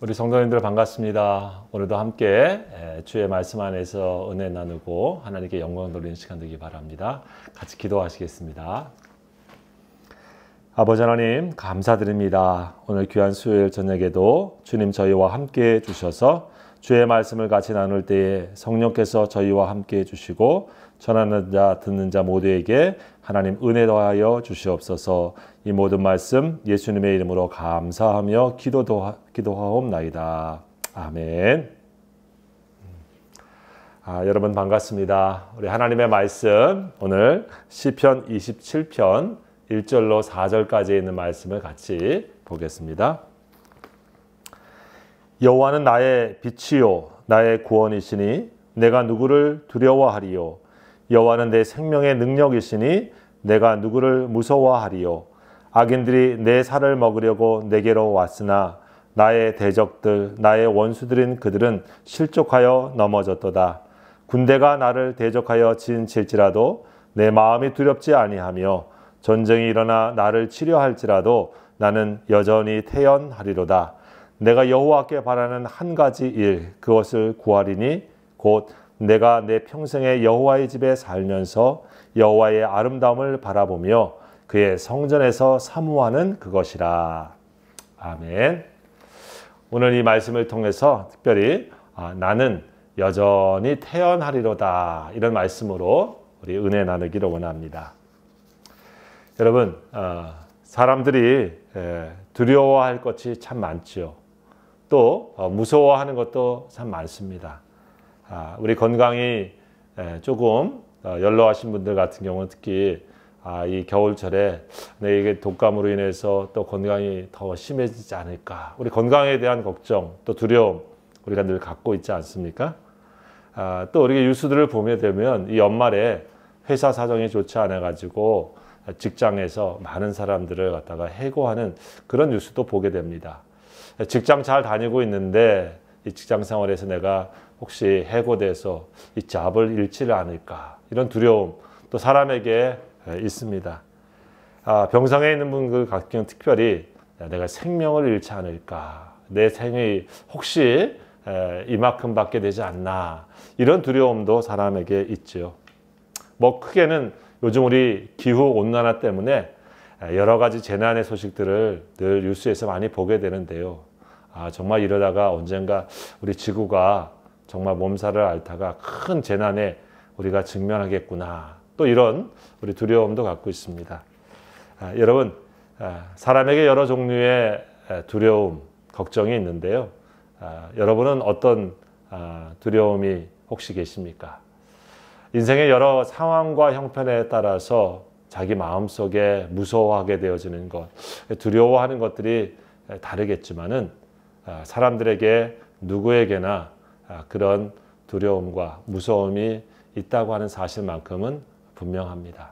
우리 성도님들 반갑습니다. 오늘도 함께 주의 말씀 안에서 은혜 나누고 하나님께 영광 돌리는 시간 되기 바랍니다. 같이 기도하시겠습니다. 아버지 하나님 감사드립니다. 오늘 귀한 수요일 저녁에도 주님 저희와 함께 해주셔서 주의 말씀을 같이 나눌 때에 성령께서 저희와 함께 해주시고 전하는 자 듣는 자 모두에게 하나님 은혜 더하여 주시옵소서. 이 모든 말씀 예수님의 이름으로 감사하며 기도하옵나이다. 아멘. 여러분 반갑습니다. 우리 하나님의 말씀 오늘 시편 27편 1절로 4절까지 있는 말씀을 같이 보겠습니다. 여호와는 나의 빛이요 나의 구원이시니 내가 누구를 두려워하리요. 여호와는 내 생명의 능력이시니 내가 누구를 무서워하리요. 악인들이 내 살을 먹으려고 내게로 왔으나 나의 대적들 나의 원수들인 그들은 실족하여 넘어졌도다. 군대가 나를 대적하여 진칠지라도 내 마음이 두렵지 아니하며 전쟁이 일어나 나를 치려할지라도 나는 여전히 태연하리로다. 내가 여호와께 바라는 한 가지 일 그것을 구하리니 곧 내가 내 평생에 여호와의 집에 살면서 여호와의 아름다움을 바라보며 그의 성전에서 사모하는 그것이라. 아멘. 오늘 이 말씀을 통해서 특별히 나는 여전히 태연하리로다 이런 말씀으로 우리 은혜 나누기를 원합니다. 여러분 사람들이 두려워할 것이 참 많죠. 또 무서워하는 것도 참 많습니다. 우리 건강이 조금 연로하신 분들 같은 경우는 특히 이 겨울철에 이게 독감으로 인해서 또 건강이 더 심해지지 않을까. 우리 건강에 대한 걱정 또 두려움 우리가 늘 갖고 있지 않습니까? 또 우리가 뉴스들을 보게 되면 이 연말에 회사 사정이 좋지 않아 가지고 직장에서 많은 사람들을 갖다가 해고하는 그런 뉴스도 보게 됩니다. 직장 잘 다니고 있는데 이 직장 생활에서 내가 혹시 해고돼서 이 잡을 잃지를 않을까 이런 두려움 또 사람에게 있습니다. 병상에 있는 분들 같은 경우 특별히 내가 생명을 잃지 않을까 내 생이 혹시 이만큼 받게 되지 않나 이런 두려움도 사람에게 있죠. 뭐 크게는 요즘 우리 기후 온난화 때문에 여러 가지 재난의 소식들을 늘 뉴스에서 많이 보게 되는데요. 정말 이러다가 언젠가 우리 지구가 정말 몸살을 앓다가 큰 재난에 우리가 직면하겠구나. 또 이런 우리 두려움도 갖고 있습니다. 여러분, 사람에게 여러 종류의 두려움, 걱정이 있는데요. 여러분은 어떤 두려움이 혹시 계십니까? 인생의 여러 상황과 형편에 따라서 자기 마음속에 무서워하게 되어지는 것, 두려워하는 것들이 다르겠지만은 사람들에게 누구에게나 그런 두려움과 무서움이 있다고 하는 사실만큼은 분명합니다.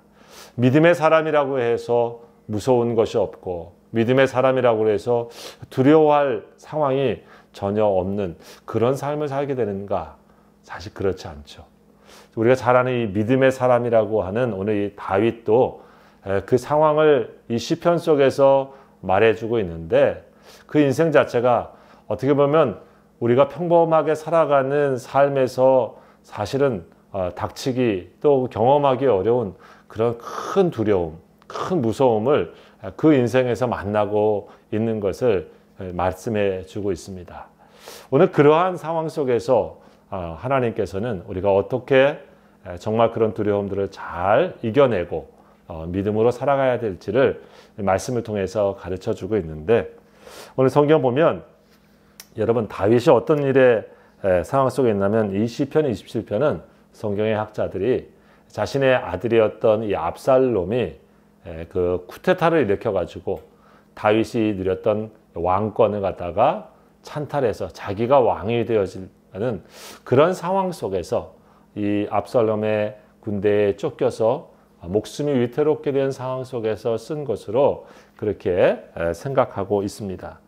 믿음의 사람이라고 해서 무서운 것이 없고 믿음의 사람이라고 해서 두려워할 상황이 전혀 없는 그런 삶을 살게 되는가? 사실 그렇지 않죠. 우리가 잘 아는 이 믿음의 사람이라고 하는 오늘 이 다윗도 그 상황을 이 시편 속에서 말해주고 있는데 그 인생 자체가 어떻게 보면 우리가 평범하게 살아가는 삶에서 사실은 닥치기 또 경험하기 어려운 그런 큰 두려움, 큰 무서움을 그 인생에서 만나고 있는 것을 말씀해 주고 있습니다. 오늘 그러한 상황 속에서 하나님께서는 우리가 어떻게 정말 그런 두려움들을 잘 이겨내고 믿음으로 살아가야 될지를 말씀을 통해서 가르쳐 주고 있는데 오늘 성경 보면 여러분 다윗이 어떤 일의 상황 속에 있냐면 이 시편 27편은 성경의 학자들이 자신의 아들이었던 이 압살롬이 그 쿠데타를 일으켜 가지고 다윗이 누렸던 왕권을 갖다가 찬탈해서 자기가 왕이 되어지는 그런 상황 속에서 이 압살롬의 군대에 쫓겨서 목숨이 위태롭게 된 상황 속에서 쓴 것으로 그렇게 생각하고 있습니다.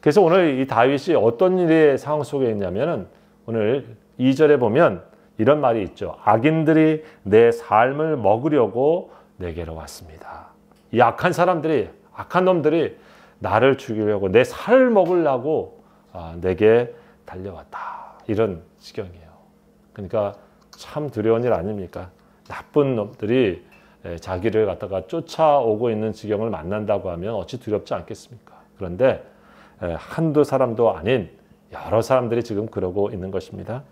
그래서 오늘 이 다윗이 어떤 일의 상황 속에 있냐면은 오늘 2절에 보면 이런 말이 있죠. 악인들이 내 삶을 먹으려고 내게로 왔습니다. 이 악한 사람들이, 악한 놈들이 나를 죽이려고 내 살을 먹으려고 내게 달려왔다. 이런 지경이에요. 그러니까 참 두려운 일 아닙니까? 나쁜 놈들이 자기를 갖다가 쫓아오고 있는 지경을 만난다고 하면 어찌 두렵지 않겠습니까? 그런데 한두 사람도 아닌 여러 사람들이 지금 그러고 있는 것입니다.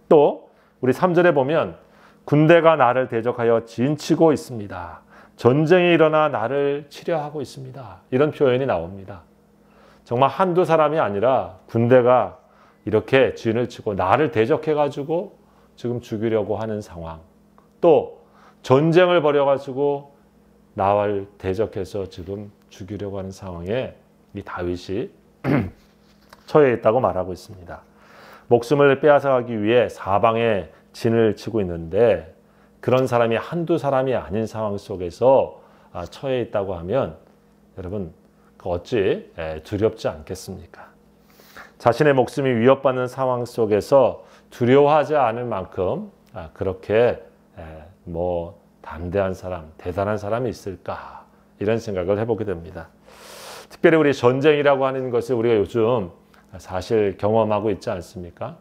또 우리 3절에 보면 군대가 나를 대적하여 진치고 있습니다. 전쟁이 일어나 나를 치려하고 있습니다. 이런 표현이 나옵니다. 정말 한두 사람이 아니라 군대가 이렇게 진을 치고 나를 대적해가지고 지금 죽이려고 하는 상황. 또 전쟁을 벌여가지고 나를 대적해서 지금 죽이려고 하는 상황에 이 다윗이 처해 있다고 말하고 있습니다. 목숨을 빼앗아가기 위해 사방에 진을 치고 있는데 그런 사람이 한두 사람이 아닌 상황 속에서 처해 있다고 하면 여러분 어찌 두렵지 않겠습니까? 자신의 목숨이 위협받는 상황 속에서 두려워하지 않을 만큼 그렇게 담대한 사람, 대단한 사람이 있을까 이런 생각을 해보게 됩니다. 특별히 우리 전쟁이라고 하는 것을 우리가 요즘 사실 경험하고 있지 않습니까?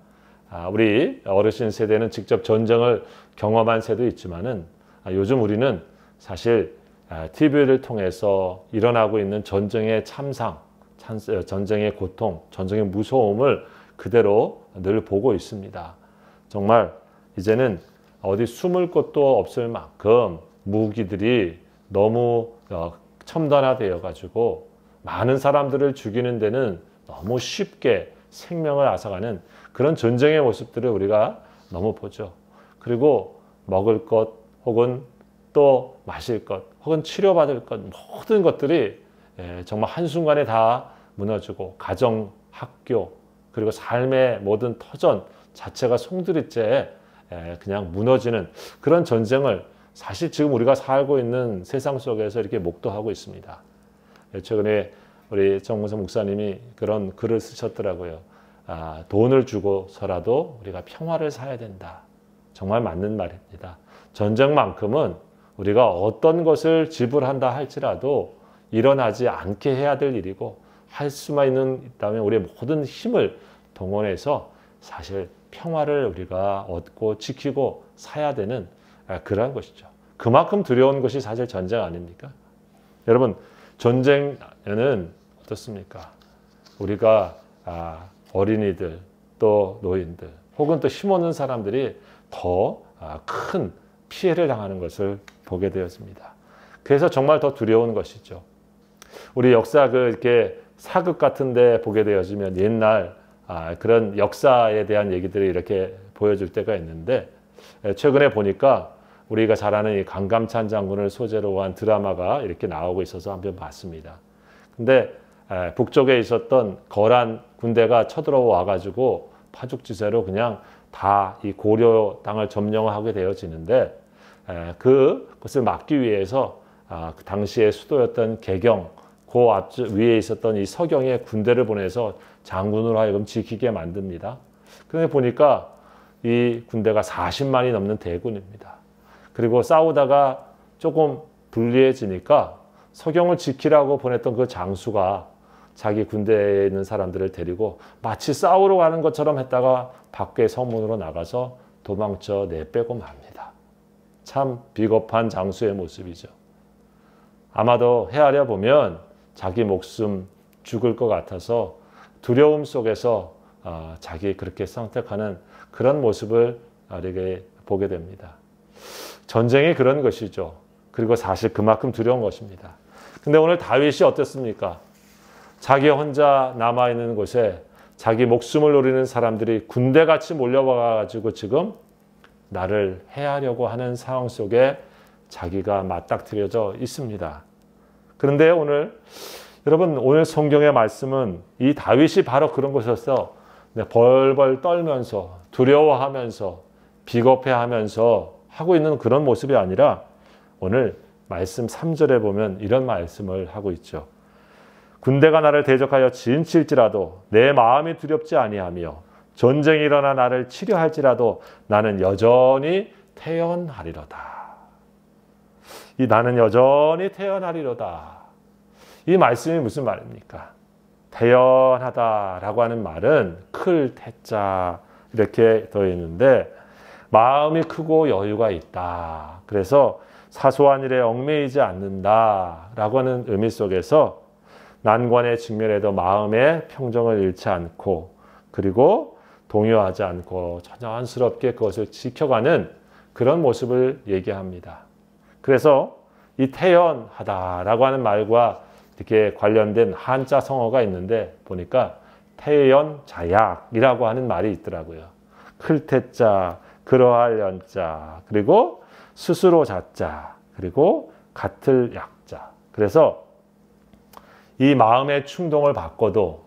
우리 어르신 세대는 직접 전쟁을 경험한 세도 있지만은 요즘 우리는 사실 TV를 통해서 일어나고 있는 전쟁의 참상, 전쟁의 고통, 전쟁의 무서움을 그대로 늘 보고 있습니다. 정말 이제는 어디 숨을 곳도 없을 만큼 무기들이 너무 첨단화되어 가지고 많은 사람들을 죽이는 데는 너무 쉽게 생명을 앗아가는 그런 전쟁의 모습들을 우리가 너무 보죠. 그리고 먹을 것 혹은 또 마실 것 혹은 치료받을 것 모든 것들이 정말 한순간에 다 무너지고 가정, 학교 그리고 삶의 모든 터전 자체가 송두리째 그냥 무너지는 그런 전쟁을 사실 지금 우리가 살고 있는 세상 속에서 이렇게 목도하고 있습니다. 최근에 우리 정문서 목사님이 그런 글을 쓰셨더라고요. 돈을 주고서라도 우리가 평화를 사야 된다. 정말 맞는 말입니다. 전쟁만큼은 우리가 어떤 것을 지불한다 할지라도 일어나지 않게 해야 될 일이고 할 수만 있다면 우리의 모든 힘을 동원해서 사실 평화를 우리가 얻고 지키고 사야 되는 그러한 것이죠. 그만큼 두려운 것이 사실 전쟁 아닙니까? 여러분 전쟁에는 어떻습니까? 우리가 어린이들 또 노인들 혹은 또 힘없는 사람들이 더 큰 피해를 당하는 것을 보게 되었습니다. 그래서 정말 더 두려운 것이죠. 우리 역사 이렇게 사극 같은데 보게 되어지면 옛날 그런 역사에 대한 얘기들이 이렇게 보여줄 때가 있는데 최근에 보니까 우리가 잘 아는 이 강감찬 장군을 소재로 한 드라마가 이렇게 나오고 있어서 한번 봤습니다. 근데 북쪽에 있었던 거란 군대가 쳐들어와 가지고 파죽지세로 그냥 다 이 고려 땅을 점령하게 되어지는데 그것을 막기 위해서 그 당시의 수도였던 개경 그 위에 있었던 이 서경의 군대를 보내서 장군으로 하여금 지키게 만듭니다. 그런데 보니까 이 군대가 40만이 넘는 대군입니다. 그리고 싸우다가 조금 불리해지니까 서경을 지키라고 보냈던 그 장수가 자기 군대에 있는 사람들을 데리고 마치 싸우러 가는 것처럼 했다가 밖에 성문으로 나가서 도망쳐 내빼고 맙니다. 참 비겁한 장수의 모습이죠. 아마도 헤아려 보면 자기 목숨 죽을 것 같아서 두려움 속에서 자기 그렇게 선택하는 그런 모습을 우리에게 보게 됩니다. 전쟁이 그런 것이죠. 그리고 사실 그만큼 두려운 것입니다. 근데 오늘 다윗이 어땠습니까? 자기 혼자 남아있는 곳에 자기 목숨을 노리는 사람들이 군대같이 몰려와가지고 지금 나를 해하려고 하는 상황 속에 자기가 맞닥뜨려져 있습니다. 그런데 여러분 오늘 성경의 말씀은 이 다윗이 바로 그런 곳에서 벌벌 떨면서 두려워하면서 비겁해하면서 하고 있는 그런 모습이 아니라 오늘 말씀 3절에 보면 이런 말씀을 하고 있죠. 군대가 나를 대적하여 진칠지라도 내 마음이 두렵지 아니하며 전쟁이 일어나 나를 치려할지라도 나는 여전히 태연하리로다. 이 나는 여전히 태연하리로다. 이 말씀이 무슨 말입니까? 태연하다라고 하는 말은 클 태자 이렇게 되어 있는데 마음이 크고 여유가 있다. 그래서 사소한 일에 얽매이지 않는다라고 하는 의미 속에서 난관에 직면해도 마음의 평정을 잃지 않고 그리고 동요하지 않고 자연스럽게 그것을 지켜가는 그런 모습을 얘기합니다. 그래서 이 태연하다라고 하는 말과 이렇게 관련된 한자 성어가 있는데 보니까 태연자약이라고 하는 말이 있더라고요. 클태자, 그러할 연자, 그리고 스스로 자자, 그리고 같을 약자. 그래서 이 마음의 충동을 바꿔도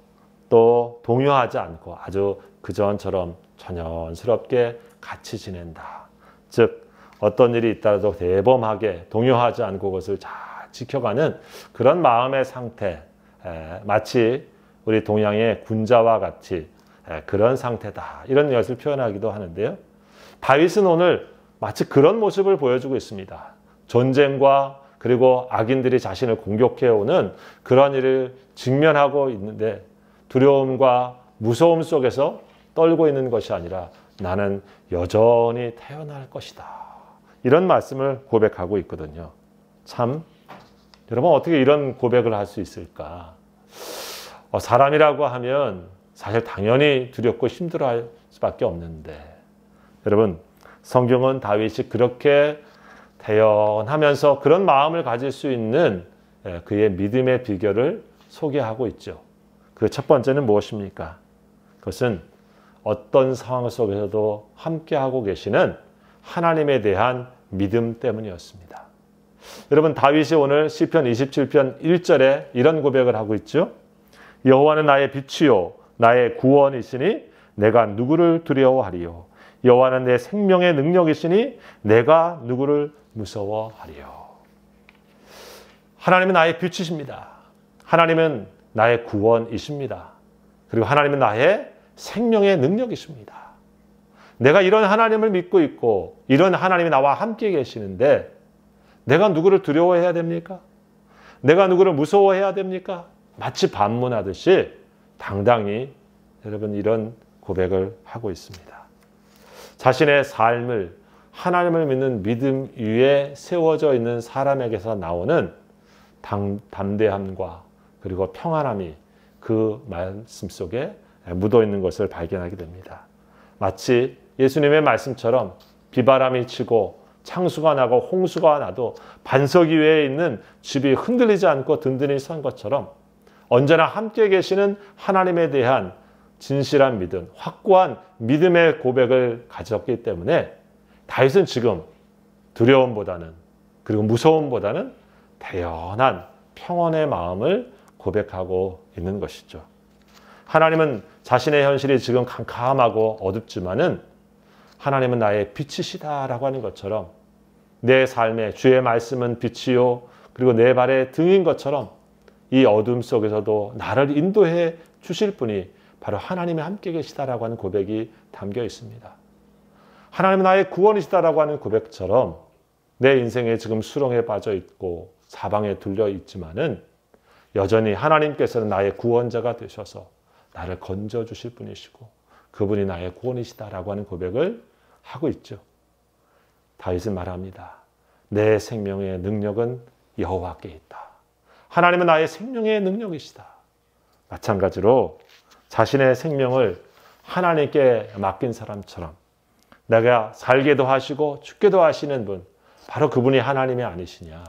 또 동요하지 않고 아주 그전처럼 자연스럽게 같이 지낸다. 즉 어떤 일이 있다도 대범하게 동요하지 않고 그것을 잘 지켜가는 그런 마음의 상태, 마치 우리 동양의 군자와 같이 그런 상태다. 이런 것을 표현하기도 하는데요. 다윗은 오늘 마치 그런 모습을 보여주고 있습니다. 전쟁과 그리고 악인들이 자신을 공격해오는 그런 일을 직면하고 있는데 두려움과 무서움 속에서 떨고 있는 것이 아니라 나는 여전히 태어날 것이다. 이런 말씀을 고백하고 있거든요. 참 여러분 어떻게 이런 고백을 할 수 있을까? 사람이라고 하면 사실 당연히 두렵고 힘들어할 수밖에 없는데 여러분 성경은 다윗이 그렇게 태연하면서 그런 마음을 가질 수 있는 그의 믿음의 비결을 소개하고 있죠. 그 첫 번째는 무엇입니까? 그것은 어떤 상황 속에서도 함께하고 계시는 하나님에 대한 믿음 때문이었습니다. 여러분 다윗이 오늘 시편 27편 1절에 이런 고백을 하고 있죠. 여호와는 나의 빛이요 나의 구원이시니 내가 누구를 두려워하리요. 여호와는 내 생명의 능력이시니 내가 누구를 무서워하리요. 하나님은 나의 빛이십니다. 하나님은 나의 구원이십니다. 그리고 하나님은 나의 생명의 능력이십니다. 내가 이런 하나님을 믿고 있고 이런 하나님이 나와 함께 계시는데 내가 누구를 두려워해야 됩니까? 내가 누구를 무서워해야 됩니까? 마치 반문하듯이 당당히 여러분 이런 고백을 하고 있습니다. 자신의 삶을 하나님을 믿는 믿음 위에 세워져 있는 사람에게서 나오는 담대함과 그리고 평안함이 그 말씀 속에 묻어 있는 것을 발견하게 됩니다. 마치 예수님의 말씀처럼 비바람이 치고 창수가 나고 홍수가 나도 반석 위에 있는 집이 흔들리지 않고 든든히 선 것처럼 언제나 함께 계시는 하나님에 대한 진실한 믿음, 확고한 믿음의 고백을 가졌기 때문에 다윗은 지금 두려움보다는 그리고 무서움보다는 대연한 평온의 마음을 고백하고 있는 것이죠. 하나님은 자신의 현실이 지금 캄캄하고 어둡지만은 하나님은 나의 빛이시다라고 하는 것처럼 내 삶에 주의 말씀은 빛이요 그리고 내 발의 등인 것처럼 이 어둠 속에서도 나를 인도해 주실 분이 바로 하나님이 함께 계시다라고 하는 고백이 담겨 있습니다. 하나님은 나의 구원이시다라고 하는 고백처럼 내 인생에 지금 수렁에 빠져 있고 사방에 둘려 있지만은 여전히 하나님께서는 나의 구원자가 되셔서 나를 건져 주실 분이시고 그분이 나의 구원이시다라고 하는 고백을 하고 있죠. 다윗은 말합니다. 내 생명의 능력은 여호와께 있다. 하나님은 나의 생명의 능력이시다. 마찬가지로 자신의 생명을 하나님께 맡긴 사람처럼 내가 살게도 하시고 죽게도 하시는 분, 바로 그분이 하나님이 아니시냐.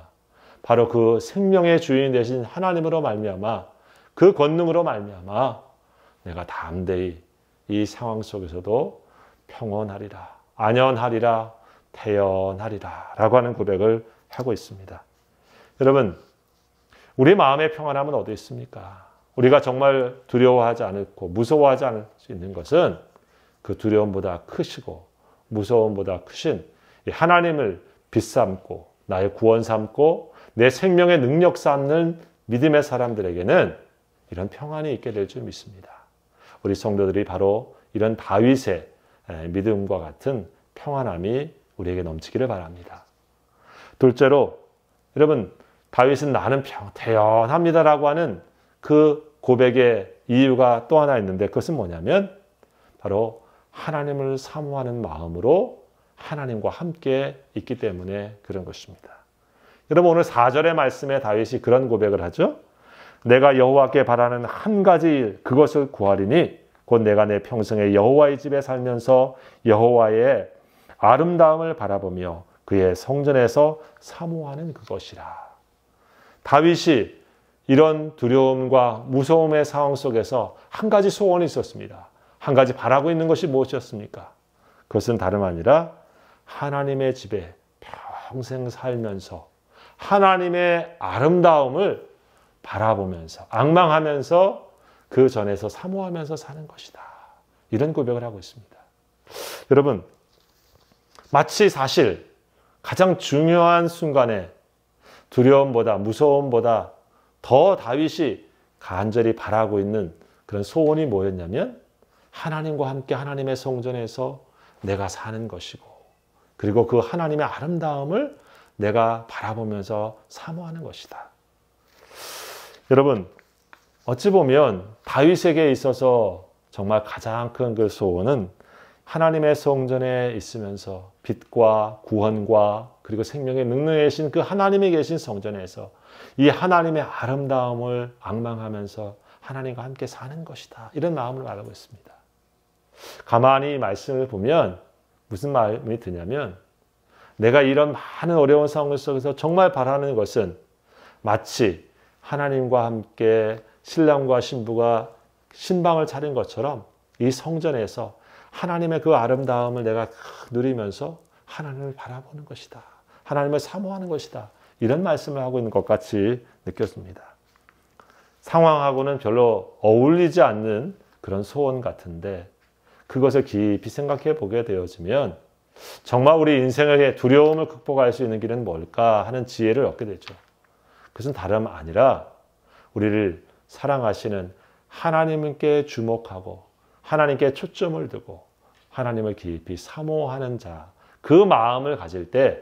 바로 그 생명의 주인 되신 하나님으로 말미암아 그 권능으로 말미암아 내가 담대히 이 상황 속에서도 평온하리라, 안연하리라, 태연하리라 라고 하는 고백을 하고 있습니다. 여러분, 우리 마음의 평안함은 어디 있습니까? 우리가 정말 두려워하지 않고 무서워하지 않을 수 있는 것은 그 두려움보다 크시고 무서움보다 크신 하나님을 빛 삼고 나의 구원 삼고 내 생명의 능력 삼는 믿음의 사람들에게는 이런 평안이 있게 될 줄 믿습니다. 우리 성도들이 바로 이런 다윗의 믿음과 같은 평안함이 우리에게 넘치기를 바랍니다. 둘째로 여러분 다윗은 나는 태연합니다라고 하는 그 고백의 이유가 또 하나 있는데 그것은 뭐냐면 바로 하나님을 사모하는 마음으로 하나님과 함께 있기 때문에 그런 것입니다. 여러분 오늘 4절의 말씀에 다윗이 그런 고백을 하죠. 내가 여호와께 바라는 한 가지 일 그것을 구하리니 곧 내가 내 평생에 여호와의 집에 살면서 여호와의 아름다움을 바라보며 그의 성전에서 사모하는 그것이라. 다윗이 이런 두려움과 무서움의 상황 속에서 한 가지 소원이 있었습니다. 한 가지 바라고 있는 것이 무엇이었습니까? 그것은 다름 아니라 하나님의 집에 평생 살면서 하나님의 아름다움을 바라보면서 앙망하면서 그 전에서 사모하면서 사는 것이다. 이런 고백을 하고 있습니다. 여러분 마치 사실 가장 중요한 순간에 두려움보다 무서움보다 더 다윗이 간절히 바라고 있는 그런 소원이 뭐였냐면 하나님과 함께 하나님의 성전에서 내가 사는 것이고 그리고 그 하나님의 아름다움을 내가 바라보면서 사모하는 것이다. 여러분 어찌 보면 다윗에게 있어서 정말 가장 큰 그 소원은 하나님의 성전에 있으면서 빛과 구원과 그리고 생명의 능력에 계신 그 하나님이 계신 성전에서 이 하나님의 아름다움을 앙망하면서 하나님과 함께 사는 것이다. 이런 마음을 말하고 있습니다. 가만히 말씀을 보면 무슨 마음이 드냐면 내가 이런 많은 어려운 상황 속에서 정말 바라는 것은 마치 하나님과 함께 신랑과 신부가 신방을 차린 것처럼 이 성전에서 하나님의 그 아름다움을 내가 누리면서 하나님을 바라보는 것이다. 하나님을 사모하는 것이다. 이런 말씀을 하고 있는 것 같이 느꼈습니다. 상황하고는 별로 어울리지 않는 그런 소원 같은데 그것을 깊이 생각해 보게 되어지면 정말 우리 인생의 두려움을 극복할 수 있는 길은 뭘까 하는 지혜를 얻게 되죠. 그것은 다름 아니라 우리를 사랑하시는 하나님께 주목하고 하나님께 초점을 두고 하나님을 깊이 사모하는 자, 그 마음을 가질 때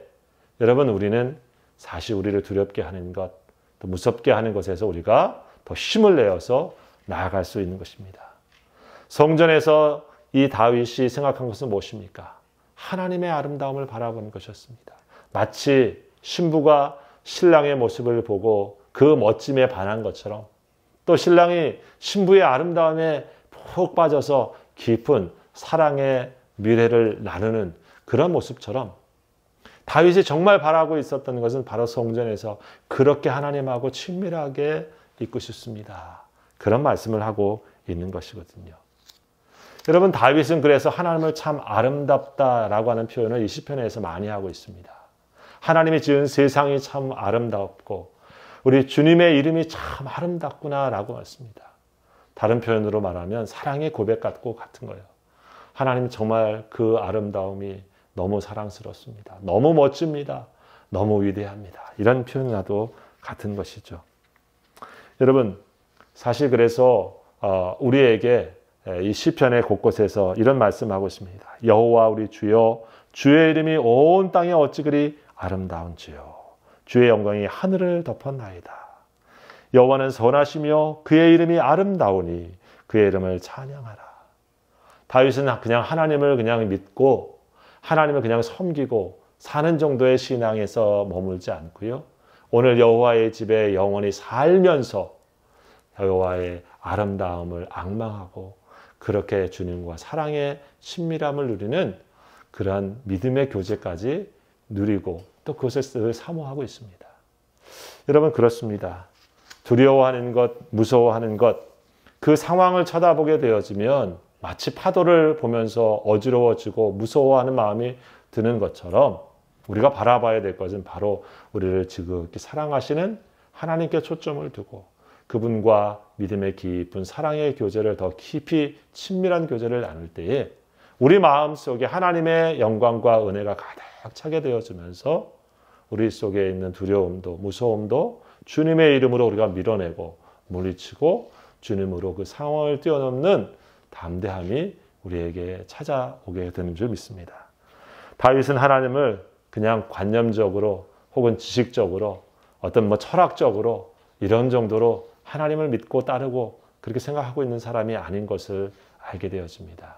여러분 우리는 사실 우리를 두렵게 하는 것, 또 무섭게 하는 것에서 우리가 더 힘을 내어서 나아갈 수 있는 것입니다. 성전에서 이 다윗이 생각한 것은 무엇입니까? 하나님의 아름다움을 바라보는 것이었습니다. 마치 신부가 신랑의 모습을 보고 그 멋짐에 반한 것처럼 또 신랑이 신부의 아름다움에 푹 빠져서 깊은 사랑의 미래를 나누는 그런 모습처럼 다윗이 정말 바라고 있었던 것은 바로 성전에서 그렇게 하나님하고 친밀하게 있고 싶습니다. 그런 말씀을 하고 있는 것이거든요. 여러분 다윗은 그래서 하나님을 참 아름답다라고 하는 표현을 이 시편에서 많이 하고 있습니다. 하나님이 지은 세상이 참 아름답고 우리 주님의 이름이 참 아름답구나라고 했습니다. 다른 표현으로 말하면 사랑의 고백 같은 거예요. 하나님 정말 그 아름다움이 너무 사랑스럽습니다. 너무 멋집니다. 너무 위대합니다. 이런 표현과도 같은 것이죠. 여러분 사실 그래서 우리에게 이 시편의 곳곳에서 이런 말씀하고 있습니다. 여호와 우리 주여 주의 이름이 온 땅에 어찌 그리 아름다운지요. 주의 영광이 하늘을 덮었나이다. 여호와는 선하시며 그의 이름이 아름다우니 그의 이름을 찬양하라. 다윗은 그냥 하나님을 그냥 믿고 하나님을 그냥 섬기고 사는 정도의 신앙에서 머물지 않고요. 오늘 여호와의 집에 영원히 살면서 여호와의 아름다움을 앙망하고 그렇게 주님과 사랑의 친밀함을 누리는 그러한 믿음의 교제까지 누리고 또 그것을 사모하고 있습니다. 여러분 그렇습니다. 두려워하는 것, 무서워하는 것, 그 상황을 쳐다보게 되어지면 마치 파도를 보면서 어지러워지고 무서워하는 마음이 드는 것처럼 우리가 바라봐야 될 것은 바로 우리를 지극히 사랑하시는 하나님께 초점을 두고 그분과 믿음의 깊은 사랑의 교제를 더 깊이 친밀한 교제를 나눌 때에 우리 마음속에 하나님의 영광과 은혜가 가득 차게 되어지면서 우리 속에 있는 두려움도 무서움도 주님의 이름으로 우리가 밀어내고 물리치고 주님으로 그 상황을 뛰어넘는 담대함이 우리에게 찾아오게 되는 줄 믿습니다. 다윗은 하나님을 그냥 관념적으로 혹은 지식적으로 어떤 철학적으로 이런 정도로 하나님을 믿고 따르고 그렇게 생각하고 있는 사람이 아닌 것을 알게 되어집니다.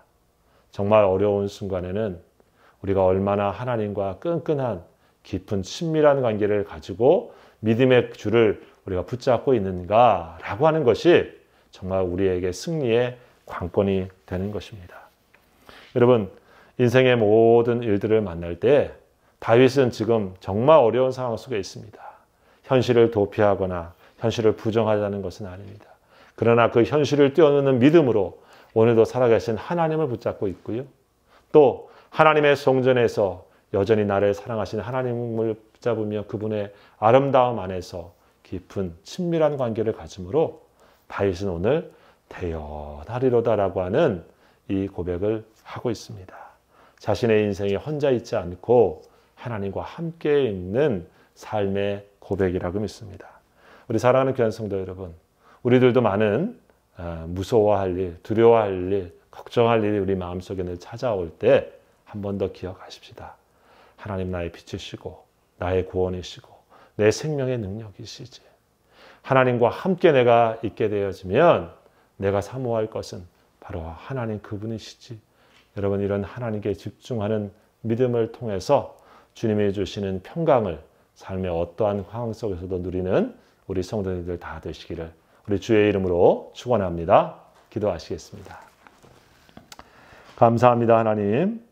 정말 어려운 순간에는 우리가 얼마나 하나님과 끈끈한 깊은 친밀한 관계를 가지고 믿음의 줄을 우리가 붙잡고 있는가라고 하는 것이 정말 우리에게 승리의 관건이 되는 것입니다. 여러분, 인생의 모든 일들을 만날 때 다윗은 지금 정말 어려운 상황 속에 있습니다. 현실을 도피하거나 현실을 부정하자는 것은 아닙니다. 그러나 그 현실을 뛰어넘는 믿음으로 오늘도 살아계신 하나님을 붙잡고 있고요. 또 하나님의 성전에서 여전히 나를 사랑하신 하나님을 붙잡으며 그분의 아름다움 안에서 깊은 친밀한 관계를 가짐으로 다윗은 오늘 대연하리로다라고 하는 이 고백을 하고 있습니다. 자신의 인생에 혼자 있지 않고 하나님과 함께 있는 삶의 고백이라고 믿습니다. 우리 사랑하는 귀한 성도 여러분, 우리들도 많은 무서워할 일, 두려워할 일, 걱정할 일이 우리 마음속에 늘 찾아올 때 한 번 더 기억하십시다. 하나님 나의 빛이시고 나의 구원이시고 내 생명의 능력이시지. 하나님과 함께 내가 있게 되어지면 내가 사모할 것은 바로 하나님 그분이시지. 여러분, 이런 하나님께 집중하는 믿음을 통해서 주님이 주시는 평강을 삶의 어떠한 상황 속에서도 누리는 우리 성도님들 다 되시기를 우리 주의 이름으로 축원합니다. 기도하시겠습니다. 감사합니다. 하나님,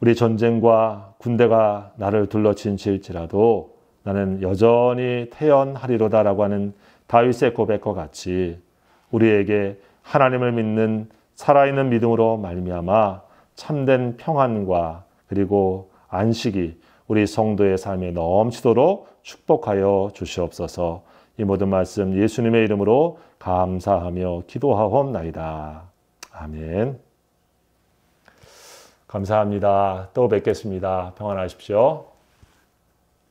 우리 전쟁과 군대가 나를 둘러친칠지라도 나는 여전히 태연하리로다라고 하는 다윗의 고백과 같이 우리에게 하나님을 믿는 살아있는 믿음으로 말미암아 참된 평안과 그리고 안식이 우리 성도의 삶에 넘치도록 축복하여 주시옵소서. 이 모든 말씀 예수님의 이름으로 감사하며 기도하옵나이다. 아멘. 감사합니다. 또 뵙겠습니다. 평안하십시오.